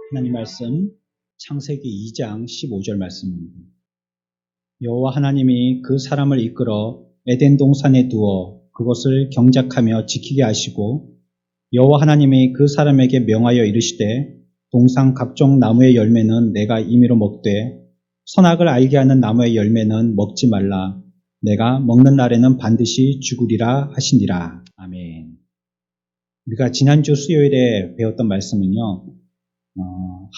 하나님 말씀 창세기 2장 15절 말씀입니다. 여호와 하나님이 그 사람을 이끌어 에덴 동산에 두어 그것을 경작하며 지키게 하시고 여호와 하나님이 그 사람에게 명하여 이르시되 동산 각종 나무의 열매는 내가 임의로 먹되 선악을 알게 하는 나무의 열매는 먹지 말라. 내가 먹는 날에는 반드시 죽으리라 하시니라. 아멘. 우리가 지난주 수요일에 배웠던 말씀은요.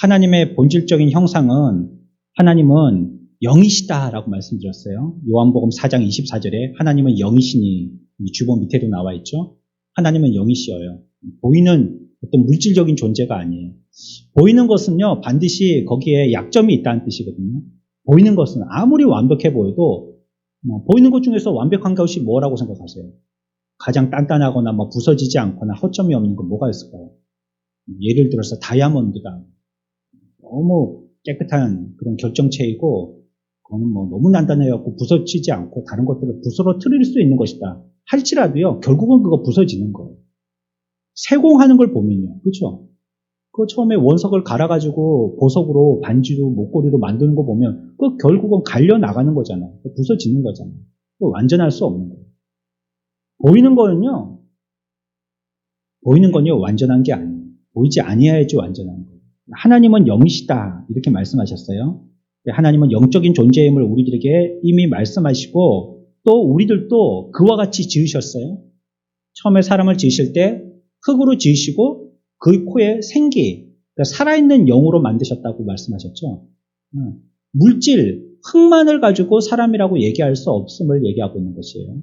하나님의 본질적인 형상은 하나님은 영이시다라고 말씀드렸어요. 요한복음 4장 24절에 하나님은 영이시니 주보 밑에도 나와 있죠. 하나님은 영이시여요. 보이는 어떤 물질적인 존재가 아니에요. 보이는 것은요 반드시 거기에 약점이 있다는 뜻이거든요. 보이는 것은 아무리 완벽해 보여도 보이는 것 중에서 완벽한 것이 뭐라고 생각하세요? 가장 단단하거나 부서지지 않거나 허점이 없는 건 뭐가 있을까요? 예를 들어서 다이아몬드가 너무 깨끗한 그런 결정체이고 그거는 너무 단단해갖고 부서지지 않고 다른 것들을 부스러뜨릴 수 있는 것이다 할지라도요 결국은 그거 부서지는 거예요. 세공하는 걸 보면요, 그렇죠? 그 처음에 원석을 갈아가지고 보석으로 반지로 목걸이로 만드는 거 보면 그 결국은 갈려 나가는 거잖아요. 부서지는 거잖아요. 완전할 수 없는 거예요. 보이는 건요 완전한 게 아니에요. 보이지 아니해야지 완전한 거예요. 하나님은 영이시다 이렇게 말씀하셨어요. 하나님은 영적인 존재임을 우리들에게 이미 말씀하시고 또 우리들도 그와 같이 지으셨어요. 처음에 사람을 지으실 때 흙으로 지으시고 그 코에 생기, 그러니까 살아있는 영으로 만드셨다고 말씀하셨죠. 물질, 흙만을 가지고 사람이라고 얘기할 수 없음을 얘기하고 있는 것이에요.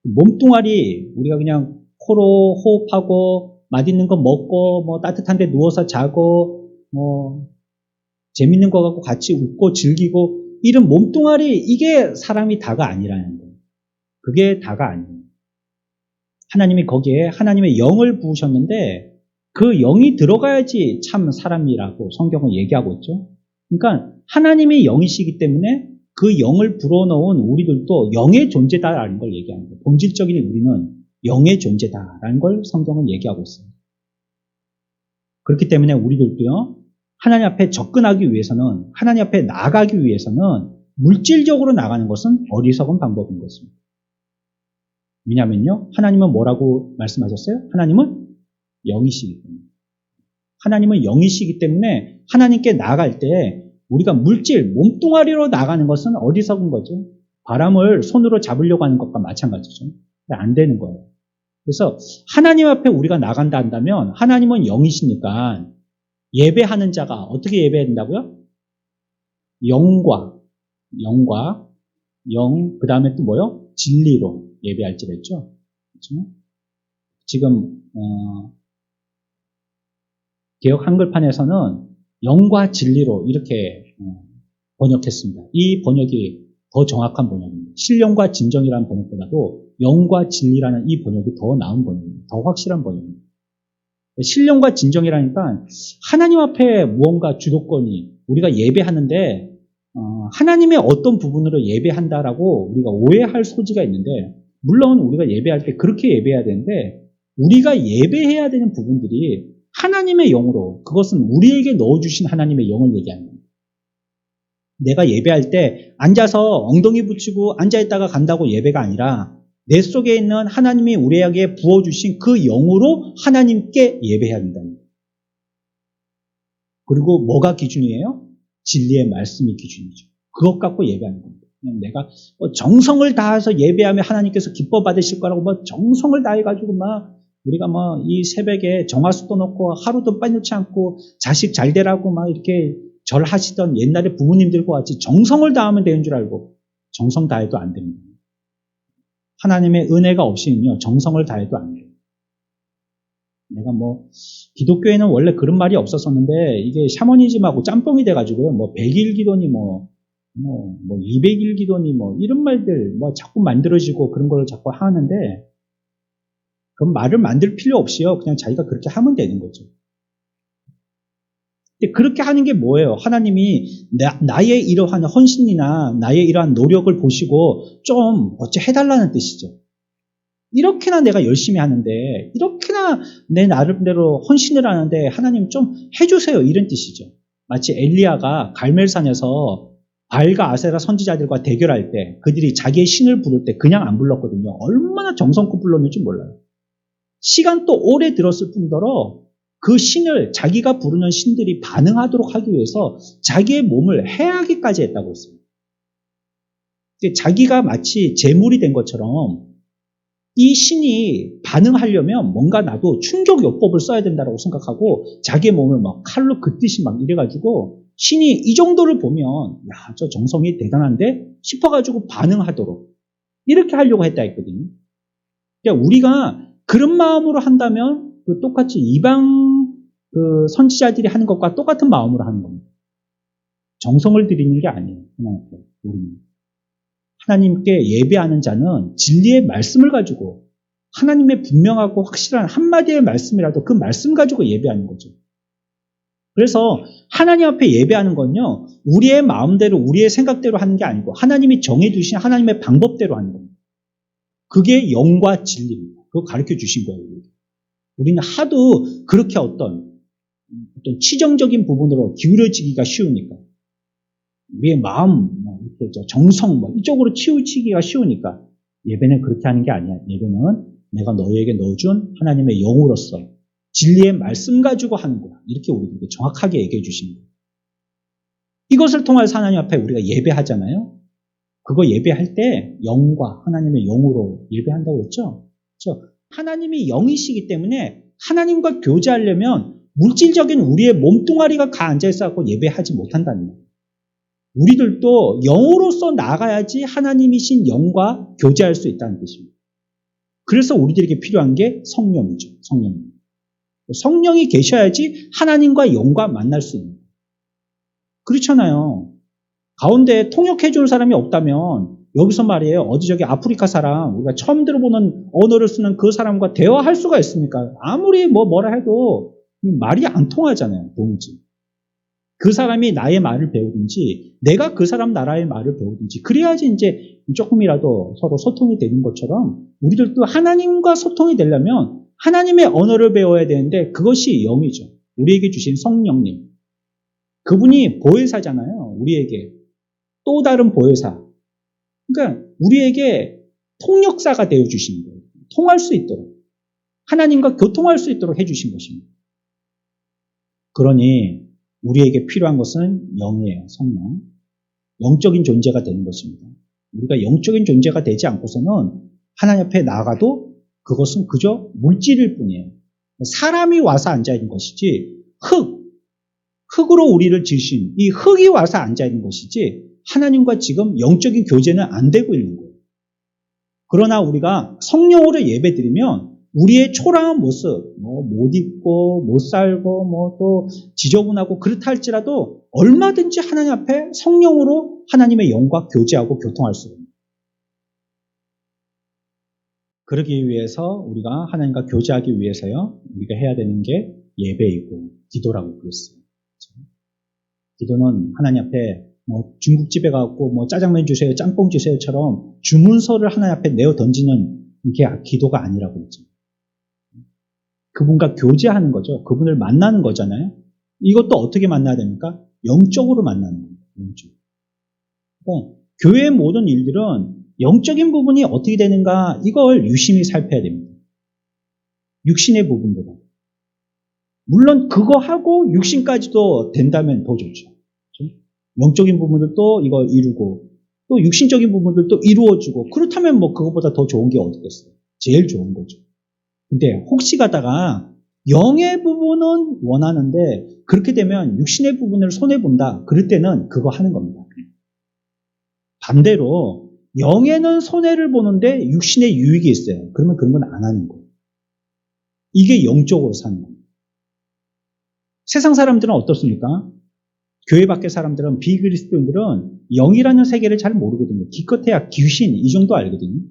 몸뚱아리 우리가 그냥 코로 호흡하고 맛있는 거 먹고 따뜻한 데 누워서 자고 재밌는 거 갖고 같이 웃고 즐기고 이런 몸뚱아리 이게 사람이 다가 아니라는 거예요. 그게 다가 아니에요. 하나님이 거기에 하나님의 영을 부으셨는데 그 영이 들어가야지 참 사람이라고 성경은 얘기하고 있죠. 그러니까 하나님이 영이시기 때문에 그 영을 불어넣은 우리들도 영의 존재다라는 걸 얘기하는 거예요. 본질적인 우리는 영의 존재다라는 걸 성경은 얘기하고 있어요. 그렇기 때문에 우리들도요. 하나님 앞에 접근하기 위해서는 하나님 앞에 나아가기 위해서는 물질적으로 나가는 것은 어리석은 방법인 것입니다. 왜냐하면요. 하나님은 뭐라고 말씀하셨어요? 하나님은 영이시기 때문에. 하나님은 영이시기 때문에 하나님께 나아갈 때 우리가 물질, 몸뚱아리로 나가는 것은 어리석은 거죠. 바람을 손으로 잡으려고 하는 것과 마찬가지죠. 안 되는 거예요. 그래서 하나님 앞에 우리가 나간다 한다면 하나님은 영이시니까 예배하는 자가 어떻게 예배해야 된다고요? 영과 영, 그 다음에 또 뭐요? 진리로 예배할지를 했죠. 그렇죠? 지금 개역 한글판에서는 영과 진리로 이렇게 번역했습니다. 이 번역이 더 정확한 번역입니다. 신령과 진정이라는 번역보다도 영과 진리라는 이 번역이 더 나은 번역입니다. 더 확실한 번역입니다. 신령과 진정이라니까 하나님 앞에 무언가 주도권이 우리가 예배하는데 하나님의 어떤 부분으로 예배한다라고 우리가 오해할 소지가 있는데 물론 우리가 예배할 때 그렇게 예배해야 되는데 우리가 예배해야 되는 부분들이 하나님의 영으로 그것은 우리에게 넣어주신 하나님의 영을 얘기하는 겁니다. 내가 예배할 때 앉아서 엉덩이 붙이고 앉아있다가 간다고 예배가 아니라 내 속에 있는 하나님이 우리에게 부어주신 그 영으로 하나님께 예배해야 된다는 거예요. 그리고 뭐가 기준이에요? 진리의 말씀이 기준이죠. 그것 갖고 예배하는 겁니다. 그냥 내가 정성을 다해서 예배하면 하나님께서 기뻐 받으실 거라고 정성을 다해가지고 우리가 이 새벽에 정화수도 넣고 하루도 빠놓지 않고 자식 잘 되라고 이렇게 절하시던 옛날에 부모님들과 같이 정성을 다하면 되는 줄 알고 정성 다해도 안 됩니다. 하나님의 은혜가 없이는요 정성을 다해도 안 돼요. 내가 기독교에는 원래 그런 말이 없었었는데 이게 샤머니즘하고 짬뽕이 돼가지고요 100일 기도니 200일 기도니 이런 말들 자꾸 만들어지고 그런 걸 자꾸 하는데 그럼 말을 만들 필요 없이요 그냥 자기가 그렇게 하면 되는 거죠. 근데 그렇게 하는 게 뭐예요? 하나님이 나의 이러한 헌신이나 나의 이러한 노력을 보시고 좀 어찌 해달라는 뜻이죠. 이렇게나 내가 열심히 하는데, 이렇게나 내 나름대로 헌신을 하는데 하나님 좀 해주세요. 이런 뜻이죠. 마치 엘리야가 갈멜산에서 바알과 아세라 선지자들과 대결할 때 그들이 자기의 신을 부를 때 그냥 안 불렀거든요. 얼마나 정성껏 불렀는지 몰라요. 시간 또 오래 들었을 뿐더러 그 신을 자기가 부르는 신들이 반응하도록 하기 위해서 자기의 몸을 해하기까지 했다고 했어요. 자기가 마치 제물이 된 것처럼 이 신이 반응하려면 뭔가 나도 충족 요법을 써야 된다고 생각하고 자기의 몸을 막 칼로 긋듯이 막 이래가지고 신이 이 정도를 보면 야, 저 정성이 대단한데 싶어가지고 반응하도록 이렇게 하려고 했다 했거든요. 그러니까 우리가 그런 마음으로 한다면 그 똑같이 이방 그 선지자들이 하는 것과 똑같은 마음으로 하는 겁니다. 정성을 들이는 게 아니에요. 하나님께. 우리는. 하나님께 예배하는 자는 진리의 말씀을 가지고 하나님의 분명하고 확실한 한마디의 말씀이라도 그 말씀 가지고 예배하는 거죠. 그래서 하나님 앞에 예배하는 건요, 우리의 마음대로 우리의 생각대로 하는 게 아니고 하나님이 정해주신 하나님의 방법대로 하는 겁니다. 그게 영과 진리입니다. 그거 가르쳐 주신 거예요. 우리는 하도 그렇게 어떤 치정적인 부분으로 기울어지기가 쉬우니까 우리의 마음, 정성 이쪽으로 치우치기가 쉬우니까 예배는 그렇게 하는 게 아니야. 예배는 내가 너희에게 넣어준 하나님의 영으로서 진리의 말씀 가지고 하는 거야. 이렇게 우리에게 정확하게 얘기해 주시는 거예요. 이것을 통해서 하나님 앞에 우리가 예배하잖아요. 그거 예배할 때 영과 하나님의 영으로 예배한다고 했죠. 그렇죠? 하나님이 영이시기 때문에 하나님과 교제하려면 물질적인 우리의 몸뚱아리가 앉아있어서 예배하지 못한다는 거예요. 우리들도 영으로서 나가야지 하나님이신 영과 교제할 수 있다는 뜻입니다. 그래서 우리들에게 필요한 게 성령이죠. 성령이 계셔야지 하나님과 영과 만날 수 있는 거예요. 그렇잖아요. 가운데 통역해 줄 사람이 없다면 여기서 말이에요. 어디 저기 아프리카 사람, 우리가 처음 들어보는 언어를 쓰는 그 사람과 대화할 수가 있습니까? 아무리 뭐라 해도 말이 안 통하잖아요. 도무지. 그 사람이 나의 말을 배우든지 내가 그 사람 나라의 말을 배우든지 그래야지 이제 조금이라도 서로 소통이 되는 것처럼 우리들도 하나님과 소통이 되려면 하나님의 언어를 배워야 되는데 그것이 영이죠. 우리에게 주신 성령님. 그분이 보혜사잖아요. 우리에게. 또 다른 보혜사. 그러니까 우리에게 통역사가 되어주시는 거예요. 통할 수 있도록. 하나님과 교통할 수 있도록 해주신 것입니다. 그러니 우리에게 필요한 것은 영이에요. 성령. 영적인 존재가 되는 것입니다. 우리가 영적인 존재가 되지 않고서는 하나님 앞에 나아가도 그것은 그저 물질일 뿐이에요. 사람이 와서 앉아있는 것이지 흙으로 우리를 지으신 이 흙이 와서 앉아있는 것이지 하나님과 지금 영적인 교제는 안 되고 있는 거예요. 그러나 우리가 성령으로 예배드리면 우리의 초라한 모습, 못 입고, 못 살고, 또 지저분하고 그렇다 할지라도 얼마든지 하나님 앞에 성령으로 하나님의 영과 교제하고 교통할 수 있습니다. 그러기 위해서 우리가 하나님과 교제하기 위해서요, 우리가 해야 되는 게 예배이고 기도라고 그랬어요. 기도는 하나님 앞에 중국집에 가고 짜장면 주세요, 짬뽕 주세요처럼 주문서를 하나님 앞에 내어 던지는 게 기도가 아니라고 했죠. 그분과 교제하는 거죠. 그분을 만나는 거잖아요. 이것도 어떻게 만나야 됩니까? 영적으로 만나는 겁니다. 영적으로. 그러니까 교회의 모든 일들은 영적인 부분이 어떻게 되는가 이걸 유심히 살펴야 됩니다. 육신의 부분보다. 물론 그거 하고 육신까지도 된다면 더 좋죠. 그렇죠? 영적인 부분들도 이걸 이루고 또 육신적인 부분들도 이루어주고 그렇다면 그것보다 더 좋은 게 어디겠어요? 제일 좋은 거죠. 근데 혹시 가다가 영의 부분은 원하는데 그렇게 되면 육신의 부분을 손해본다. 그럴 때는 그거 하는 겁니다. 반대로 영에는 손해를 보는데 육신의 유익이 있어요. 그러면 그런 건 안 하는 거예요. 이게 영적으로 사는 겁니다. 세상 사람들은 어떻습니까? 교회 밖의 사람들은 비그리스도인들은 영이라는 세계를 잘 모르거든요. 기껏해야 귀신 이 정도 알거든요.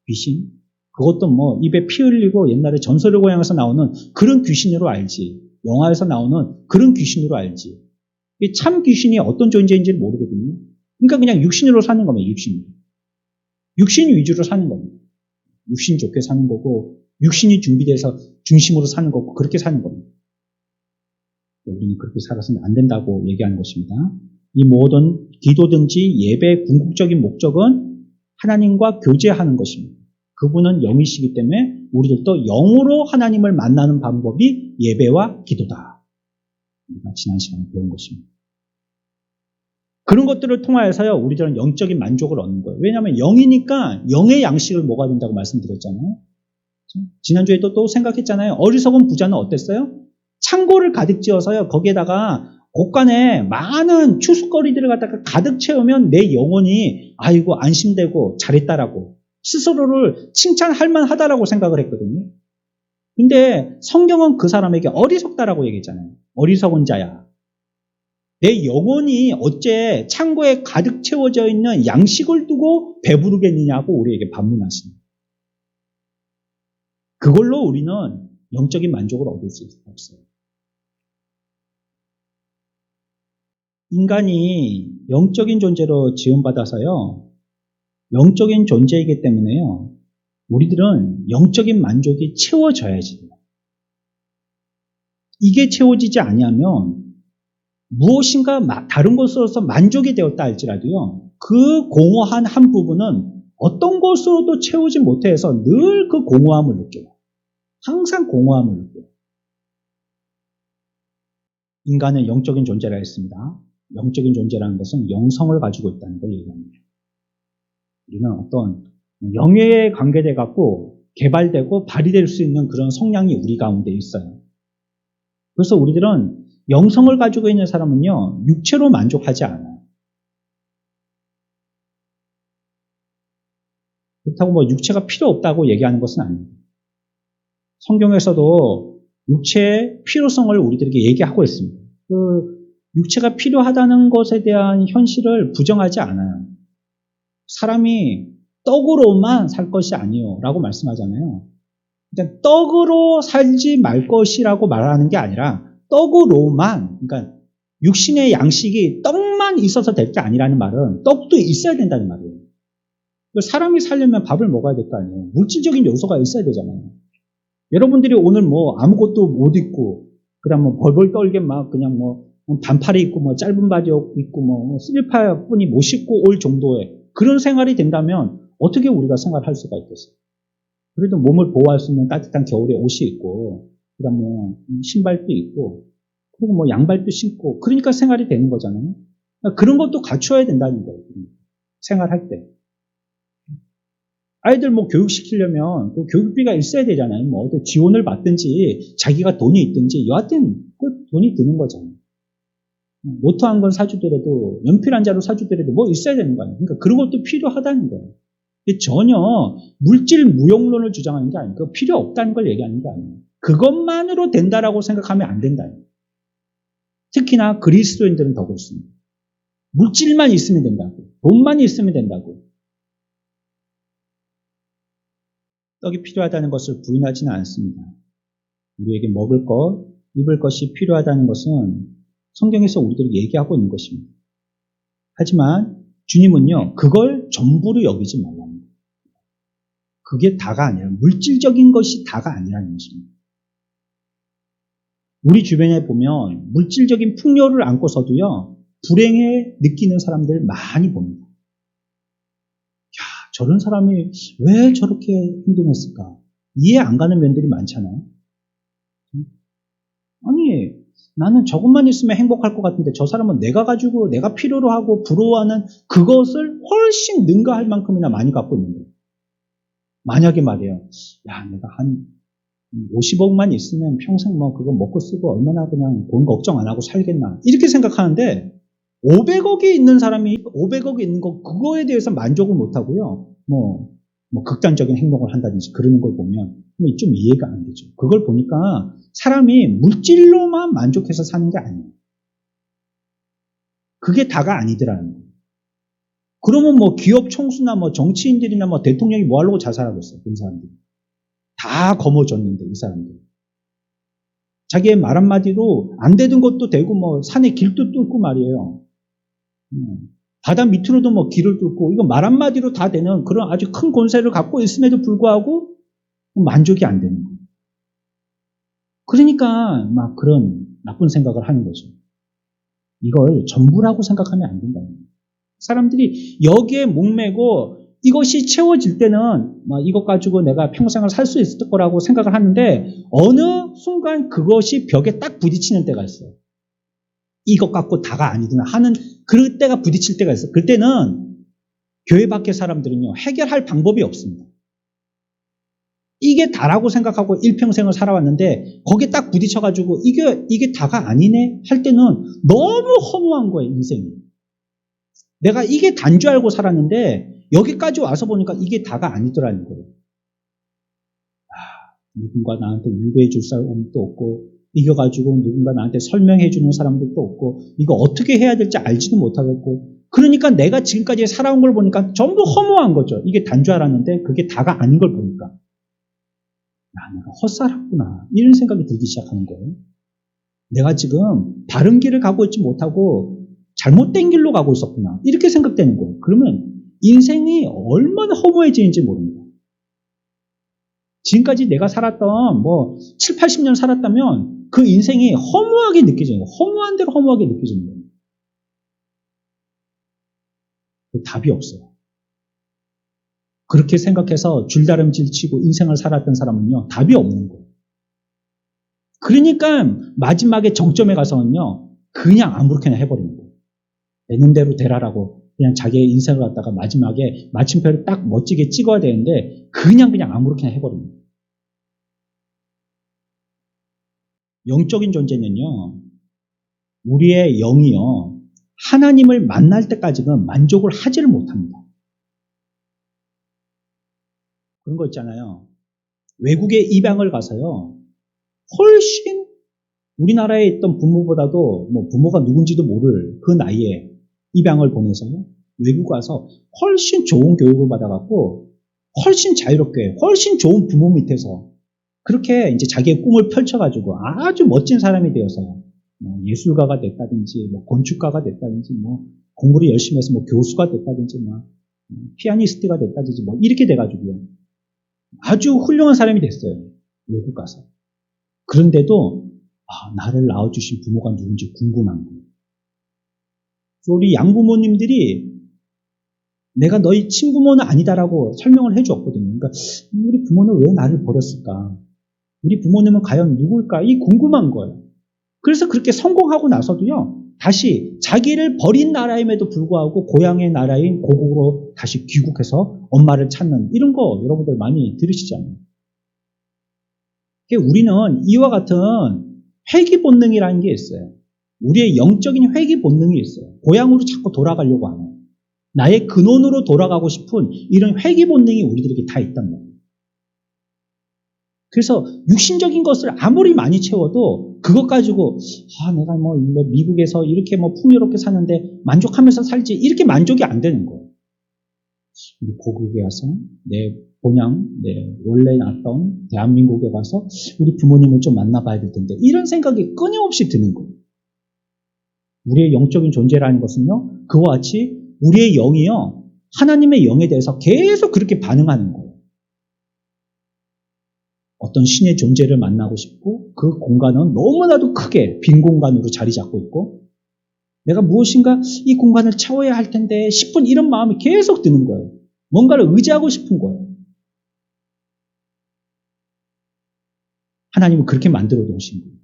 귀신. 그것도 입에 피 흘리고 옛날에 전설의 고향에서 나오는 그런 귀신으로 알지. 영화에서 나오는 그런 귀신으로 알지. 참 귀신이 어떤 존재인지를 모르거든요. 그러니까 그냥 육신으로 사는 겁니다. 육신 위주로 사는 겁니다. 육신 좋게 사는 거고 육신이 준비돼서 중심으로 사는 거고 그렇게 사는 겁니다. 우리는 그렇게 살아서는 안 된다고 얘기하는 것입니다. 이 모든 기도든지 예배의 궁극적인 목적은 하나님과 교제하는 것입니다. 그분은 영이시기 때문에 우리들도 영으로 하나님을 만나는 방법이 예배와 기도다. 우리가 지난 시간에 배운 것입니다. 그런 것들을 통하여서요, 우리들은 영적인 만족을 얻는 거예요. 왜냐하면 영이니까 영의 양식을 먹어야 된다고 말씀드렸잖아요. 지난주에도 또 생각했잖아요. 어리석은 부자는 어땠어요? 창고를 가득 지어서요, 거기에다가 곳간에 많은 추수거리들을 갖다가 가득 채우면 내 영혼이 아이고 안심되고 잘했다라고 스스로를 칭찬할 만하다라고 생각을 했거든요. 근데 성경은 그 사람에게 어리석다라고 얘기했잖아요. 어리석은 자야. 내 영혼이 어째 창고에 가득 채워져 있는 양식을 두고 배부르겠느냐고 우리에게 반문하십니다. 그걸로 우리는 영적인 만족을 얻을 수 없어요. 인간이 영적인 존재로 지음받아서요, 영적인 존재이기 때문에요, 우리들은 영적인 만족이 채워져야지 돼요. 이게 채워지지 아니하면 무엇인가 다른 것으로서 만족이 되었다 할지라도요, 그 공허한 한 부분은 어떤 것으로도 채우지 못해서 늘 그 공허함을 느껴요. 항상 공허함을 느껴요. 인간은 영적인 존재라 했습니다. 영적인 존재라는 것은 영성을 가지고 있다는 걸 얘기합니다. 우리는 어떤 영에 관계돼 갖고 개발되고 발휘될 수 있는 그런 성향이 우리 가운데 있어요. 그래서 우리들은 영성을 가지고 있는 사람은요, 육체로 만족하지 않아요. 그렇다고 뭐 육체가 필요 없다고 얘기하는 것은 아닙니다. 성경에서도 육체의 필요성을 우리들에게 얘기하고 있습니다. 그 육체가 필요하다는 것에 대한 현실을 부정하지 않아요. 사람이 떡으로만 살 것이 아니요 라고 말씀하잖아요. 그러니까 떡으로 살지 말 것이라고 말하는 게 아니라 떡으로만, 그러니까 육신의 양식이 떡만 있어서 될 게 아니라는 말은 떡도 있어야 된다는 말이에요. 사람이 살려면 밥을 먹어야 될 거 아니에요. 물질적인 요소가 있어야 되잖아요. 여러분들이 오늘 뭐 아무것도 못 입고 그냥 뭐 벌벌 떨게 막 그냥 뭐 반팔에 입고 뭐 짧은 바지 입고 뭐 슬리퍼뿐이 못 신고 올 정도의 그런 생활이 된다면 어떻게 우리가 생활할 수가 있겠어요? 그래도 몸을 보호할 수 있는 따뜻한 겨울에 옷이 있고 그다음 뭐 신발도 있고 그리고 뭐 양발도 신고 그러니까 생활이 되는 거잖아요. 그런 것도 갖춰야 된다는 거예요. 생활할 때. 아이들 뭐 교육시키려면 그 교육비가 있어야 되잖아요. 뭐 어디 지원을 받든지 자기가 돈이 있든지 여하튼 그 돈이 드는 거잖아요. 노트 한 권 사주더라도 연필 한 자루 사주더라도 뭐 있어야 되는 거 아니에요. 그러니까 그런 것도 필요하다는 거예요. 전혀 물질 무용론을 주장하는 게 아니고 필요 없다는 걸 얘기하는 게 아니에요. 그것만으로 된다라고 생각하면 안 된다는 거예요. 특히나 그리스도인들은 더 그렇습니다. 물질만 있으면 된다고, 돈만 있으면 된다고. 떡이 필요하다는 것을 부인하지는 않습니다. 우리에게 먹을 것, 입을 것이 필요하다는 것은 성경에서 우리들이 얘기하고 있는 것입니다. 하지만 주님은요, 그걸 전부로 여기지 말랍니다. 그게 다가 아니라, 물질적인 것이 다가 아니라는 것입니다. 우리 주변에 보면 물질적인 풍요를 안고서도요, 불행에 느끼는 사람들 많이 봅니다. 저런 사람이 왜 저렇게 행동했을까? 이해 안 가는 면들이 많잖아요. 아니, 나는 저것만 있으면 행복할 것 같은데 저 사람은 내가 가지고 내가 필요로 하고 부러워하는 그것을 훨씬 능가할 만큼이나 많이 갖고 있는데 만약에 말이에요. 야, 내가 한 50억만 있으면 평생 뭐 그거 먹고 쓰고 얼마나 그냥 돈 걱정 안 하고 살겠나 이렇게 생각하는데 500억이 있는 사람이 500억이 있는 거 그거에 대해서 만족을 못 하고요. 뭐 극단적인 행동을 한다든지 그러는 걸 보면 좀 이해가 안 되죠. 그걸 보니까 사람이 물질로만 만족해서 사는 게 아니에요. 그게 다가 아니더라는 거예요. 그러면 뭐 기업 총수나 뭐 정치인들이나 뭐 대통령이 뭐 하려고 자살하겠어요. 그런 사람들이. 다 거머쥐었는데 이 사람들. 자기의 말 한마디로 안 되던 것도 되고 뭐 산에 길도 뚫고 말이에요. 바다 밑으로도 뭐 길을 뚫고 이거 말 한마디로 다 되는 그런 아주 큰 권세를 갖고 있음에도 불구하고 만족이 안 되는 거예요. 그러니까 막 그런 나쁜 생각을 하는 거죠. 이걸 전부라고 생각하면 안 된다는 거예요. 사람들이 여기에 목매고 이것이 채워질 때는 이것 가지고 내가 평생을 살 수 있을 거라고 생각을 하는데 어느 순간 그것이 벽에 딱 부딪히는 때가 있어요. 이것 갖고 다가 아니구나 하는 그때가 부딪힐 때가 있어요. 그때는 교회 밖의 사람들은요 해결할 방법이 없습니다. 이게 다라고 생각하고 일평생을 살아왔는데 거기에 딱 부딪혀가지고 이게 다가 아니네 할 때는 너무 허무한 거예요. 인생이. 내가 이게 다인 줄 알고 살았는데 여기까지 와서 보니까 이게 다가 아니더라는 거예요. 누군가 나한테 위로해 줄 사람도 없고 이겨가지고 누군가 나한테 설명해 주는 사람도 없고 이거 어떻게 해야 될지 알지도 못하겠고 그러니까 내가 지금까지 살아온 걸 보니까 전부 허무한 거죠. 이게 다인 줄 알았는데 그게 다가 아닌 걸 보니까 내가 헛살았구나 이런 생각이 들기 시작하는 거예요. 내가 지금 바른 길을 가고 있지 못하고 잘못된 길로 가고 있었구나 이렇게 생각되는 거예요. 그러면 인생이 얼마나 허무해지는지 모릅니다. 지금까지 내가 살았던 7, 80년 살았다면 그 인생이 허무하게 느껴지는 거예요. 허무한 대로 허무하게 느껴지는 거예요. 답이 없어요. 그렇게 생각해서 줄다름질 치고 인생을 살았던 사람은요, 답이 없는 거예요. 그러니까 마지막에 정점에 가서는요, 그냥 아무렇게나 해버리는 거예요. 되는 대로 되라라고 그냥 자기의 인생을 갖다가 마지막에 마침표를 딱 멋지게 찍어야 되는데 그냥 아무렇게나 해버리는 거예요. 영적인 존재는요, 우리의 영이요, 하나님을 만날 때까지는 만족을 하지를 못합니다. 그런 거 있잖아요. 외국에 입양을 가서요, 훨씬 우리나라에 있던 부모보다도 부모가 누군지도 모를 그 나이에 입양을 보내서요, 외국 가서 훨씬 좋은 교육을 받아갖고 훨씬 자유롭게, 훨씬 좋은 부모 밑에서 그렇게 이제 자기의 꿈을 펼쳐가지고 아주 멋진 사람이 되어서요. 예술가가 됐다든지, 건축가가 됐다든지, 공부를 열심히 해서 교수가 됐다든지, 피아니스트가 됐다든지, 이렇게 돼가지고요. 아주 훌륭한 사람이 됐어요. 외국 가서. 그런데도, 나를 낳아주신 부모가 누군지 궁금한 거예요. 우리 양부모님들이 내가 너희 친부모는 아니다라고 설명을 해주었거든요. 그러니까, 우리 부모는 왜 나를 버렸을까? 우리 부모님은 과연 누굴까? 이 궁금한 거예요. 그래서 그렇게 성공하고 나서도요, 다시 자기를 버린 나라임에도 불구하고 고향의 나라인 고국으로 다시 귀국해서 엄마를 찾는 이런 거 여러분들 많이 들으시잖아요. 우리는 이와 같은 회귀 본능이라는 게 있어요. 우리의 영적인 회귀 본능이 있어요. 고향으로 자꾸 돌아가려고 하는. 나의 근원으로 돌아가고 싶은 이런 회귀 본능이 우리들에게 다 있단 말이에요. 그래서 육신적인 것을 아무리 많이 채워도 그것 가지고 내가 미국에서 이렇게 풍요롭게 사는데 만족하면서 살지 이렇게 만족이 안 되는 거예요. 우리 고국에 와서 내 본향, 내 원래 났던 대한민국에 가서 우리 부모님을 좀 만나봐야 될 텐데 이런 생각이 끊임없이 드는 거예요. 우리의 영적인 존재라는 것은요, 그와 같이 우리의 영이요, 하나님의 영에 대해서 계속 그렇게 반응하는 거예요. 어떤 신의 존재를 만나고 싶고 그 공간은 너무나도 크게 빈 공간으로 자리 잡고 있고 내가 무엇인가 이 공간을 채워야 할 텐데 싶은 이런 마음이 계속 드는 거예요. 뭔가를 의지하고 싶은 거예요. 하나님은 그렇게 만들어 놓으신 거예요.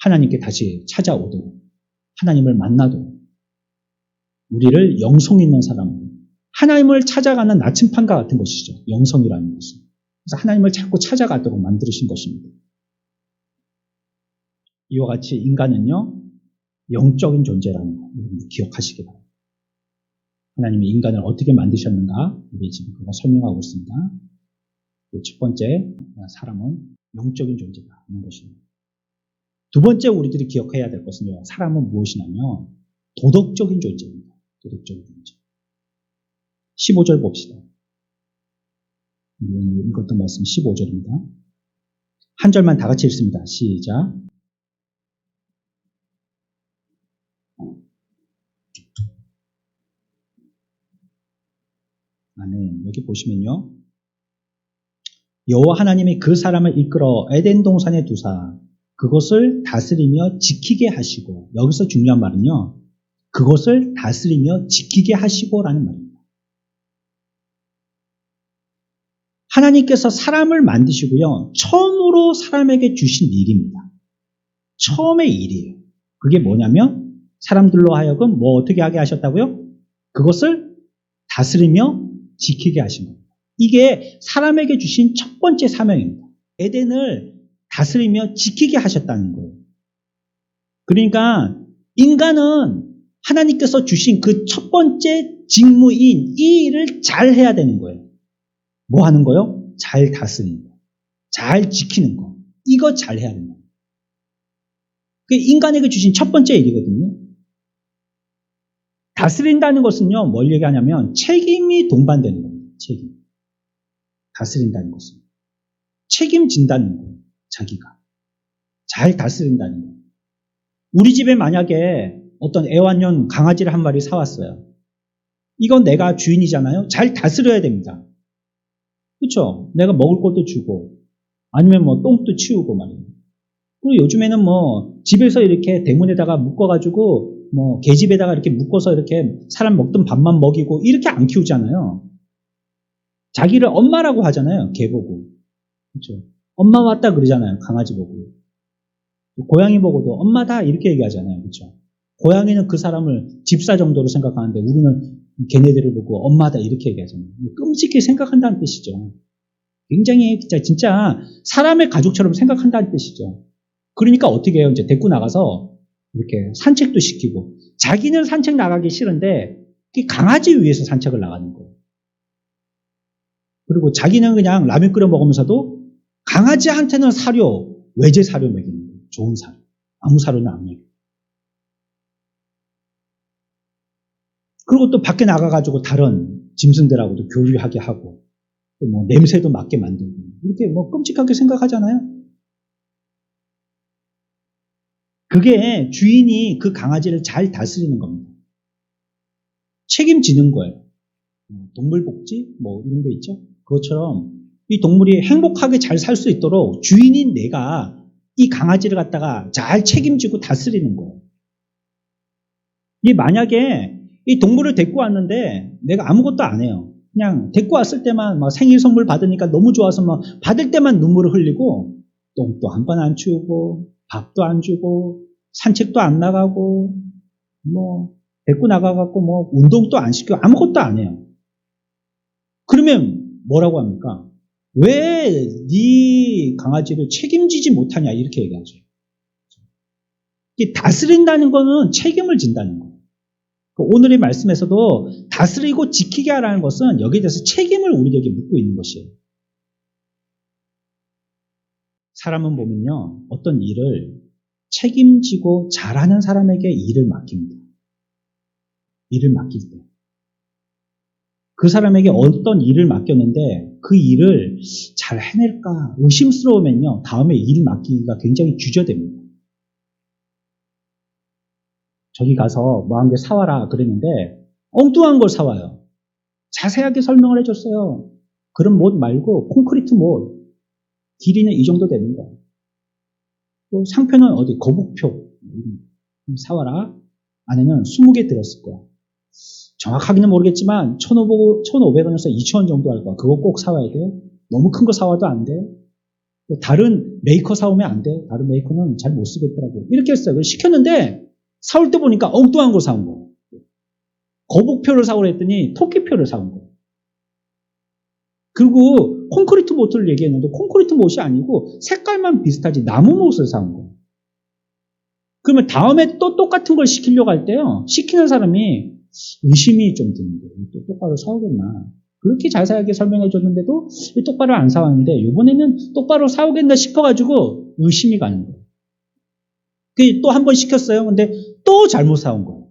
하나님께 다시 찾아오도록, 하나님을 만나도록, 우리를 영성 있는 사람으로 하나님을 찾아가는 나침판과 같은 것이죠. 영성이라는 것은. 그래서 하나님을 자꾸 찾아가도록 만드신 것입니다. 이와 같이 인간은요, 영적인 존재라는 거 기억하시기 바랍니다. 하나님이 인간을 어떻게 만드셨는가? 우리 지금 그거 설명하고 있습니다. 첫 번째, 사람은 영적인 존재다 하는 것입니다. 두 번째 우리들이 기억해야 될 것은요, 사람은 무엇이냐면 도덕적인 존재입니다. 도덕적인 존재. 15절 봅시다. 오늘 읽었던 말씀 15절입니다. 한 절만 다 같이 읽습니다. 시작. 아멘. 여기 보시면요. 여호와 하나님이 그 사람을 이끌어 에덴 동산에 두사 그것을 다스리며 지키게 하시고, 여기서 중요한 말은요. 그것을 다스리며 지키게 하시고라는 말입니다. 하나님께서 사람을 만드시고요. 처음으로 사람에게 주신 일입니다. 처음의 일이에요. 그게 뭐냐면 사람들로 하여금 뭐 어떻게 하게 하셨다고요? 그것을 다스리며 지키게 하신 겁니다. 이게 사람에게 주신 첫 번째 사명입니다. 에덴을 다스리며 지키게 하셨다는 거예요. 그러니까 인간은 하나님께서 주신 그 첫 번째 직무인 이 일을 잘 해야 되는 거예요. 뭐 하는 거요? 잘 다스리는 거. 잘 지키는 거. 이거 잘 해야 된다. 그게 인간에게 주신 첫 번째 일이거든요. 다스린다는 것은요, 뭘 얘기하냐면 책임이 동반되는 겁니다. 책임. 다스린다는 것은. 책임진다는 거예요. 자기가. 잘 다스린다는 거예요. 우리 집에 만약에 어떤 애완용 강아지를 한 마리 사왔어요. 이건 내가 주인이잖아요. 잘 다스려야 됩니다. 그렇죠? 내가 먹을 것도 주고 아니면 뭐 똥도 치우고 말이에요. 그리고 요즘에는 뭐 집에서 이렇게 대문에다가 묶어가지고 뭐 계집에다가 이렇게 묶어서 이렇게 사람 먹던 밥만 먹이고 이렇게 안 키우잖아요. 자기를 엄마라고 하잖아요. 개 보고. 그렇죠? 엄마 왔다 그러잖아요. 강아지 보고. 고양이 보고도 엄마다 이렇게 얘기하잖아요. 그렇죠? 고양이는 그 사람을 집사 정도로 생각하는데 우리는 걔네들을 보고 엄마다 이렇게 얘기하잖아요. 끔찍하게 생각한다는 뜻이죠. 굉장히 진짜 사람의 가족처럼 생각한다는 뜻이죠. 그러니까 어떻게 해요? 이제 데리고 나가서 이렇게 산책도 시키고, 자기는 산책 나가기 싫은데 강아지 위해서 산책을 나가는 거예요. 그리고 자기는 그냥 라면 끓여 먹으면서도 강아지한테는 사료, 외제 사료 먹이는 거예요. 좋은 사료. 아무 사료는 안 먹여요. 그리고 또 밖에 나가가지고 다른 짐승들하고도 교류하게 하고, 또 뭐 냄새도 맡게 만들고, 이렇게 뭐 끔찍하게 생각하잖아요. 그게 주인이 그 강아지를 잘 다스리는 겁니다. 책임지는 거예요. 동물복지? 뭐 이런 거 있죠? 그것처럼 이 동물이 행복하게 잘 살 수 있도록 주인인 내가 이 강아지를 갖다가 잘 책임지고 다스리는 거예요. 이 만약에 이 동물을 데리고 왔는데 내가 아무것도 안 해요. 그냥 데리고 왔을 때만 막 생일 선물 받으니까 너무 좋아서 막 받을 때만 눈물을 흘리고 똥도 한 번 안 치우고 밥도 안 주고 산책도 안 나가고 뭐 데리고 나가갖고 뭐 운동도 안 시키고 아무것도 안 해요. 그러면 뭐라고 합니까? 왜 네 강아지를 책임지지 못하냐 이렇게 얘기하죠. 다스린다는 거는 책임을 진다는 거예요. 오늘의 말씀에서도 다스리고 지키게 하라는 것은 여기에 대해서 책임을 우리에게 묻고 있는 것이에요. 사람은 보면요, 어떤 일을 책임지고 잘하는 사람에게 일을 맡깁니다. 일을 맡길 때. 그 사람에게 어떤 일을 맡겼는데 그 일을 잘 해낼까 의심스러우면요, 다음에 일 맡기기가 굉장히 주저됩니다. 저기 가서 뭐 한 개 사와라 그랬는데 엉뚱한 걸 사와요. 자세하게 설명을 해줬어요. 그런 못 말고 콘크리트 못. 길이는 이 정도 됩니다. 또 상표는 어디 거북표 사와라. 안에는 20개 들었을 거야. 정확하게는 모르겠지만 1,500원에서 2,000원 정도 할 거야. 그거 꼭 사와야 돼. 너무 큰 거 사와도 안 돼. 다른 메이커 사오면 안 돼. 다른 메이커는 잘 못 쓰겠더라고. 이렇게 했어요. 시켰는데 사올 때 보니까 엉뚱한 거 사온 거예요. 거북표를 사오라 했더니 토끼표를 사온 거예요. 그리고 콘크리트 못을 얘기했는데 콘크리트 못이 아니고 색깔만 비슷하지 나무 못을 사온 거예요. 그러면 다음에 또 똑같은 걸 시키려고 할 때요. 시키는 사람이 의심이 좀 드는 거예요. 또 똑바로 사오겠나. 그렇게 자세하게 설명해 줬는데도 똑바로 안 사왔는데 이번에는 똑바로 사오겠나 싶어가지고 의심이 가는 거예요. 또 한 번 시켰어요. 근데 또 잘못 사온 거예요.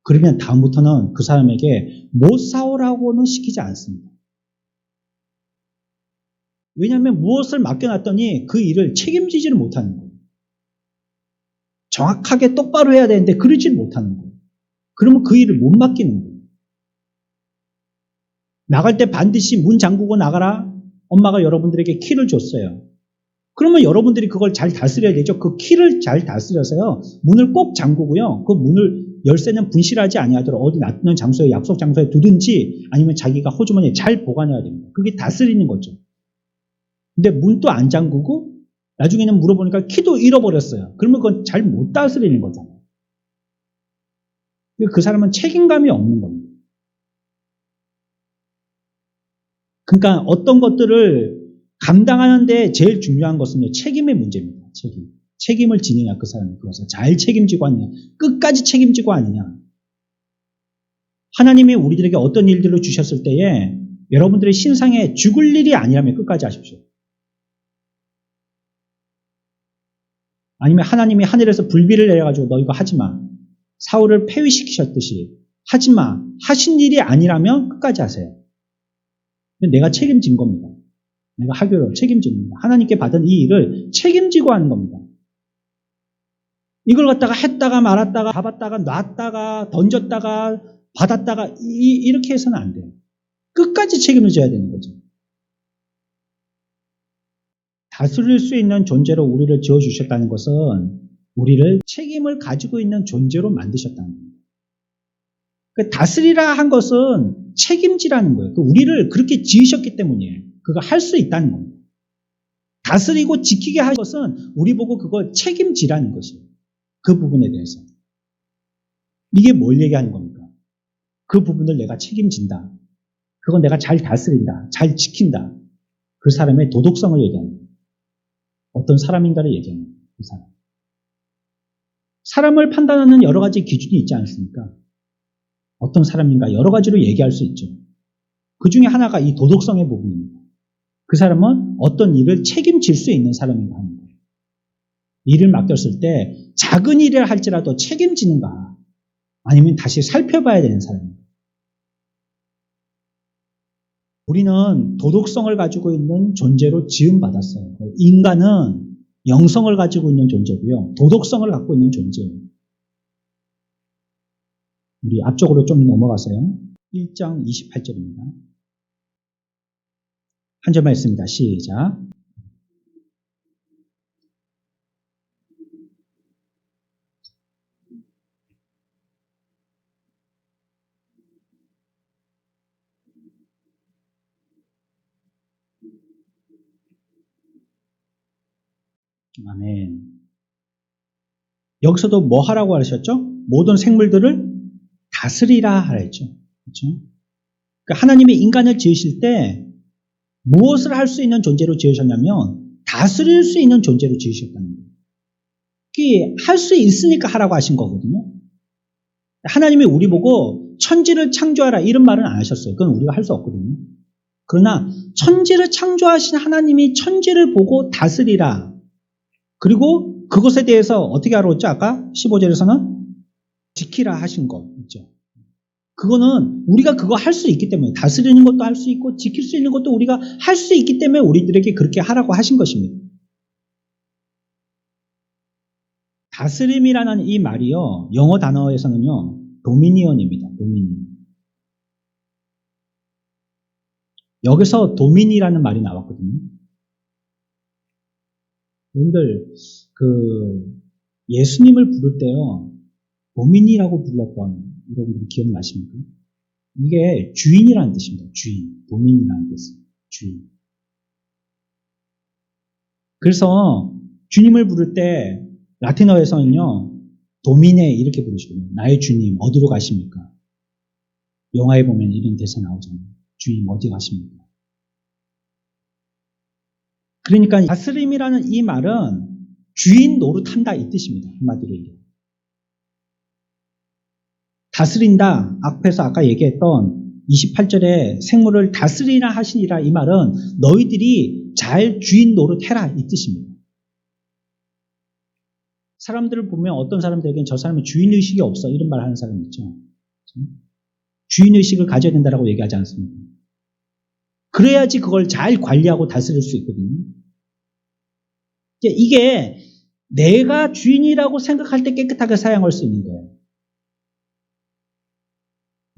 그러면 다음부터는 그 사람에게 못 사오라고는 시키지 않습니다. 왜냐하면 무엇을 맡겨놨더니 그 일을 책임지지를 못하는 거예요. 정확하게 똑바로 해야 되는데 그러지 못하는 거예요. 그러면 그 일을 못 맡기는 거예요. 나갈 때 반드시 문 잠그고 나가라. 엄마가 여러분들에게 키를 줬어요. 그러면 여러분들이 그걸 잘 다스려야 되죠. 그 키를 잘 다스려서요. 문을 꼭 잠그고요. 그 문을 열쇠는 분실하지 아니하도록 어디 놔두는 장소에 약속 장소에 두든지 아니면 자기가 호주머니에 잘 보관해야 됩니다. 그게 다스리는 거죠. 근데 문도 안 잠그고 나중에는 물어보니까 키도 잃어버렸어요. 그러면 그건 잘 못 다스리는 거잖아요. 그 사람은 책임감이 없는 겁니다. 그러니까 어떤 것들을 감당하는데 제일 중요한 것은 책임의 문제입니다. 책임을 지느냐, 그 사람이 그것을 잘 책임지고 하느냐, 끝까지 책임지고 하느냐. 하나님이 우리들에게 어떤 일들을 주셨을 때에 여러분들의 신상에 죽을 일이 아니라면 끝까지 하십시오. 아니면 하나님이 하늘에서 불비를 내려가지고 너 이거 하지 마. 사울을 폐위시키셨듯이 하지 마. 하신 일이 아니라면 끝까지 하세요. 내가 책임진 겁니다. 내가 하기로 책임진 겁니다. 하나님께 받은 이 일을 책임지고 하는 겁니다. 이걸 갖다가 했다가 말았다가 잡았다가 놨다가 던졌다가 받았다가 이렇게 해서는 안 돼요. 끝까지 책임을 져야 되는 거죠. 다스릴 수 있는 존재로 우리를 지어주셨다는 것은 우리를 책임을 가지고 있는 존재로 만드셨다는 겁니다. 다스리라 한 것은 책임지라는 거예요. 우리를 그렇게 지으셨기 때문이에요. 그거 할 수 있다는 겁니다. 다스리고 지키게 할 것은 우리 보고 그걸 책임지라는 것이에요. 그 부분에 대해서. 이게 뭘 얘기하는 겁니까? 그 부분을 내가 책임진다. 그건 내가 잘 다스린다. 잘 지킨다. 그 사람의 도덕성을 얘기합니다. 어떤 사람인가를 얘기합니다. 그 사람. 사람을 판단하는 여러 가지 기준이 있지 않습니까? 어떤 사람인가 여러 가지로 얘기할 수 있죠. 그 중에 하나가 이 도덕성의 부분입니다. 그 사람은 어떤 일을 책임질 수 있는 사람인가 하는 거예요. 일을 맡겼을 때 작은 일을 할지라도 책임지는가 아니면 다시 살펴봐야 되는 사람인가. 우리는 도덕성을 가지고 있는 존재로 지음받았어요. 인간은 영성을 가지고 있는 존재고요. 도덕성을 갖고 있는 존재예요. 우리 앞쪽으로 좀 넘어가세요. 1장 28절입니다. 한 절만 읽습니다. 시작. 아멘. 여기서도 뭐 하라고 하셨죠? 모든 생물들을 다스리라 하랬죠. 그렇죠? 그러니까 하나님이 인간을 지으실 때 무엇을 할 수 있는 존재로 지으셨냐면 다스릴 수 있는 존재로 지으셨다는 거예요. 할 수 있으니까 하라고 하신 거거든요. 하나님이 우리 보고 천지를 창조하라 이런 말은 안 하셨어요. 그건 우리가 할 수 없거든요. 그러나 천지를 창조하신 하나님이 천지를 보고 다스리라. 그리고 그것에 대해서 어떻게 하라고 했죠? 아까 15절에서는 지키라 하신 거 있죠. 그거는 우리가 그거 할 수 있기 때문에 다스리는 것도 할 수 있고 지킬 수 있는 것도 우리가 할 수 있기 때문에 우리들에게 그렇게 하라고 하신 것입니다. 다스림이라는 이 말이요. 영어 단어에서는요. 도미니언입니다. 도미니언. 여기서 도민이라는 말이 나왔거든요. 여러분들 예수님을 부를 때요. 도민이라고 불렀던 여러분들 기억나십니까? 이게 주인이라는 뜻입니다. 주인. 도민이라는 뜻. 주인. 그래서 주님을 부를 때 라틴어에서는요. 도미네 이렇게 부르시거든요. 나의 주님 어디로 가십니까? 영화에 보면 이런 대사 나오잖아요. 주님 어디 가십니까? 그러니까 다스림이라는 이 말은 주인 노릇한다 이 뜻입니다. 한마디로 얘기해요. 다스린다. 앞에서 아까 얘기했던 28절에 생물을 다스리나 하시니라 이 말은 너희들이 잘 주인 노릇해라 이 뜻입니다. 사람들을 보면 어떤 사람들에게는 저 사람은 주인의식이 없어 이런 말 하는 사람 있죠. 주인의식을 가져야 된다고 얘기하지 않습니까? 그래야지 그걸 잘 관리하고 다스릴 수 있거든요. 이게 내가 주인이라고 생각할 때 깨끗하게 사용할 수 있는 거예요.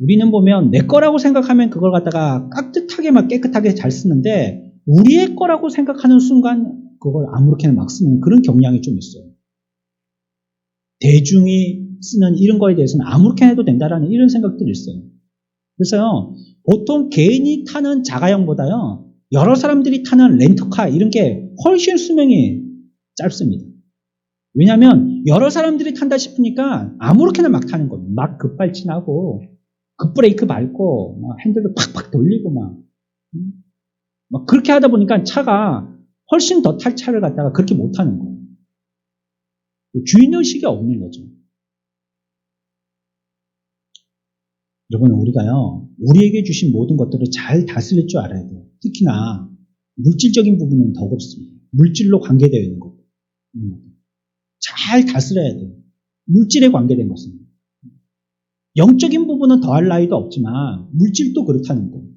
우리는 보면 내 거라고 생각하면 그걸 갖다가 깍듯하게 막 깨끗하게 잘 쓰는데 우리의 거라고 생각하는 순간 그걸 아무렇게나 막 쓰는 그런 경향이 좀 있어요. 대중이 쓰는 이런 거에 대해서는 아무렇게나 해도 된다라는 이런 생각들이 있어요. 그래서요, 보통 개인이 타는 자가용보다요, 여러 사람들이 타는 렌터카 이런 게 훨씬 수명이 짧습니다. 왜냐하면 여러 사람들이 탄다 싶으니까 아무렇게나 막 타는 거예요. 막 급발진하고 급브레이크 밟고 막 핸들도 팍팍 돌리고 막 그렇게 하다 보니까 차가 훨씬 더 탈 차를 갖다가 그렇게 못 타는 거예요. 주인의식이 없는 거죠. 여러분, 우리가요, 우리에게 주신 모든 것들을 잘 다스릴 줄 알아야 돼요. 특히나 물질적인 부분은 더 그렇습니다. 물질로 관계되어 있는 것. 잘 다스려야 돼요. 물질에 관계된 것은. 영적인 부분은 더할 나위도 없지만 물질도 그렇다는 거예요.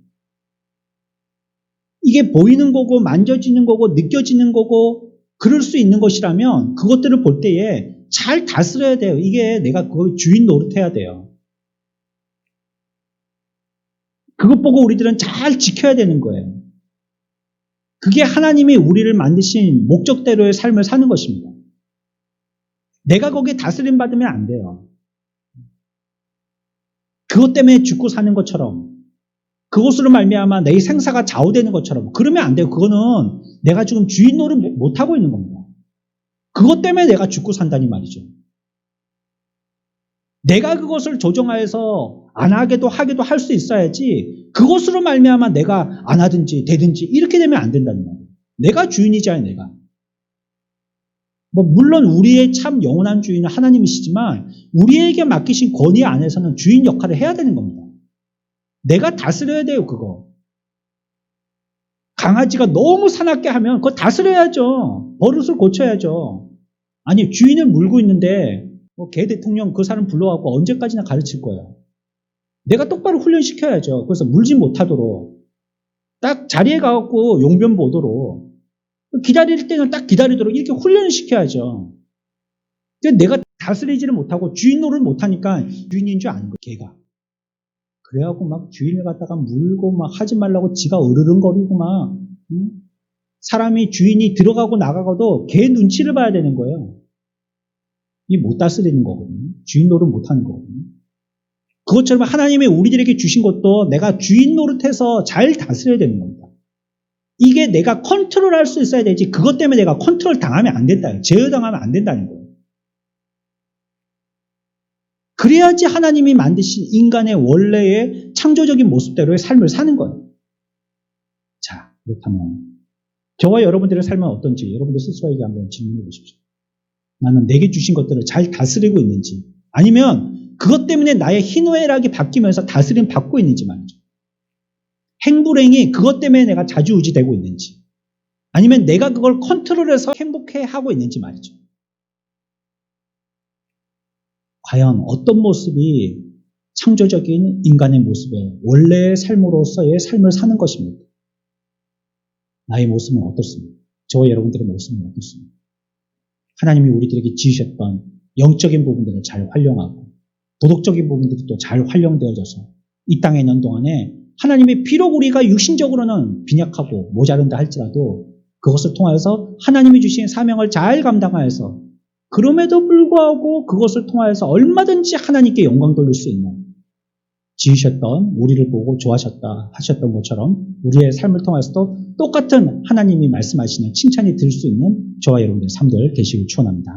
이게 보이는 거고 만져지는 거고 느껴지는 거고 그럴 수 있는 것이라면 그것들을 볼 때에 잘 다스려야 돼요. 이게 내가 그걸 주인 노릇해야 돼요. 그것 보고 우리들은 잘 지켜야 되는 거예요. 그게 하나님이 우리를 만드신 목적대로의 삶을 사는 것입니다. 내가 거기에 다스림 받으면 안 돼요. 그것 때문에 죽고 사는 것처럼 그것으로 말미암아 내 생사가 좌우되는 것처럼 그러면 안 돼요. 그거는 내가 지금 주인 노릇 못하고 있는 겁니다. 그것 때문에 내가 죽고 산다니 말이죠. 내가 그것을 조정하여서 안 하게도 하게도 할 수 있어야지 그것으로 말미암아 내가 안 하든지 되든지 이렇게 되면 안 된다는 말이에요. 내가 주인이잖아요. 내가. 물론 우리의 참 영원한 주인은 하나님이시지만 우리에게 맡기신 권위 안에서는 주인 역할을 해야 되는 겁니다. 내가 다스려야 돼요. 그거. 강아지가 너무 사납게 하면 그거 다스려야죠. 버릇을 고쳐야죠. 아니 주인을 물고 있는데 개 대통령 그 사람 불러갖고 언제까지나 가르칠 거예요. 내가 똑바로 훈련시켜야죠. 그래서 물지 못하도록 딱 자리에 가갖고 용변 보도록 기다릴 때는 딱 기다리도록 이렇게 훈련을 시켜야죠. 근데 내가 다스리지를 못하고 주인 노릇을 못하니까 주인인 줄 아는 거예요. 개가. 그래갖고 막 주인을 갖다가 물고 막 하지 말라고 지가 으르렁거리고 막 사람이 주인이 들어가고 나가고도 개 눈치를 봐야 되는 거예요. 이 못 다스리는 거거든요. 주인 노릇 못하는 거거든요. 그것처럼 하나님이 우리들에게 주신 것도 내가 주인 노릇해서 잘 다스려야 되는 겁니다. 이게 내가 컨트롤할 수 있어야 되지 그것 때문에 내가 컨트롤 당하면 안 된다. 제어당하면 안 된다는 거예요. 그래야지 하나님이 만드신 인간의 원래의 창조적인 모습대로의 삶을 사는 거예요. 자, 그렇다면 저와 여러분들의 삶은 어떤지 여러분들 스스로에게 한번 질문해 보십시오. 나는 내게 주신 것들을 잘 다스리고 있는지 아니면 그것 때문에 나의 희노애락이 바뀌면서 다스림 받고 있는지 말이죠. 행불행이 그것 때문에 내가 좌지우지되고 있는지 아니면 내가 그걸 컨트롤해서 행복해하고 있는지 말이죠. 과연 어떤 모습이 창조적인 인간의 모습의 원래의 삶으로서의 삶을 사는 것입니까? 나의 모습은 어떻습니까? 저와 여러분들의 모습은 어떻습니까? 하나님이 우리들에게 지으셨던 영적인 부분들을 잘 활용하고 도덕적인 부분들이 또 잘 활용되어져서 이 땅에 있는 동안에 하나님이 비록 우리가 육신적으로는 빈약하고 모자른다 할지라도 그것을 통하여서 하나님이 주신 사명을 잘 감당하여서 그럼에도 불구하고 그것을 통하여서 얼마든지 하나님께 영광 돌릴 수 있는 지으셨던 우리를 보고 좋아하셨다 하셨던 것처럼 우리의 삶을 통해서도 똑같은 하나님이 말씀하시는 칭찬이 들 수 있는 저와 여러분들의 삶들 되시길 축원합니다.